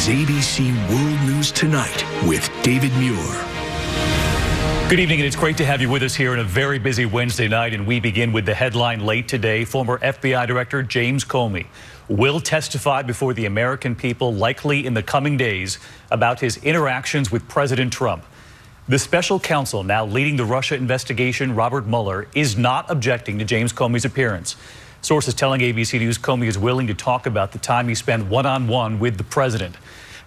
is ABC World News Tonight with David Muir. Good evening, and it's great to have you with us here on a very busy Wednesday night. And we begin with the headline late today. Former FBI Director James Comey will testify before the American people, likely in the coming days, about his interactions with President Trump. The special counsel now leading the Russia investigation, Robert Mueller, is not objecting to James Comey's appearance. Sources telling ABC News Comey is willing to talk about the time he spent one-on-one with the president.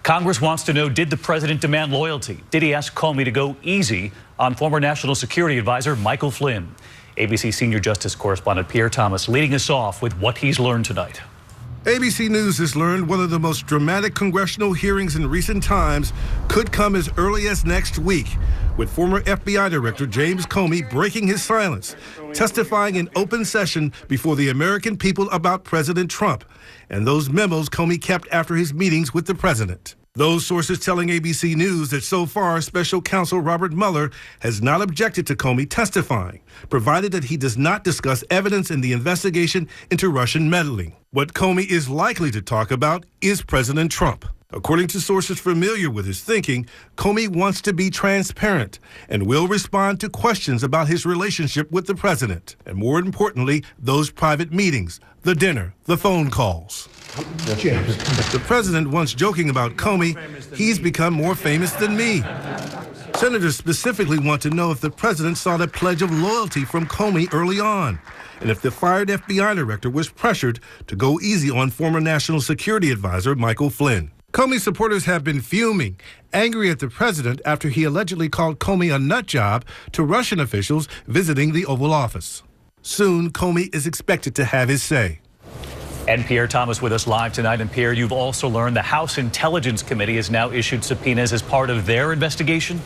Congress wants to know, did the president demand loyalty? Did he ask Comey to go easy on former National Security Advisor Michael Flynn? ABC Senior Justice Correspondent Pierre Thomas leading us off with what he's learned tonight. ABC News has learned one of the most dramatic congressional hearings in recent times could come as early as next week, with former FBI Director James Comey breaking his silence, testifying in open session before the American people about President Trump and those memos Comey kept after his meetings with the president. Those sources telling ABC News that so far special counsel Robert Mueller has not objected to Comey testifying, provided that he does not discuss evidence in the investigation into Russian meddling. What Comey is likely to talk about is President Trump. According to sources familiar with his thinking, Comey wants to be transparent and will respond to questions about his relationship with the president, and more importantly, those private meetings, the dinner, the phone calls. The president once joking about Comey, he's become more famous than me. Senators specifically want to know if the president sought a pledge of loyalty from Comey early on, and if the fired FBI director was pressured to go easy on former National Security Advisor Michael Flynn. Comey supporters have been fuming, angry at the president after he allegedly called Comey a nut job to Russian officials visiting the Oval Office. Soon, Comey is expected to have his say. And Pierre Thomas with us live tonight. And Pierre, you've also learned the House Intelligence Committee has now issued subpoenas as part of their investigation?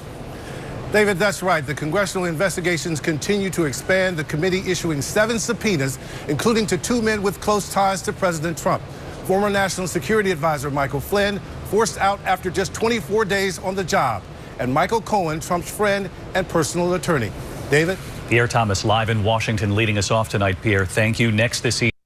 David, that's right. The congressional investigations continue to expand, the committee issuing 7 subpoenas, including to 2 men with close ties to President Trump. Former National Security Advisor Michael Flynn, forced out after just 24 days on the job, and Michael Cohen, Trump's friend and personal attorney. David? Pierre Thomas live in Washington leading us off tonight, Pierre. Thank you. Next this evening.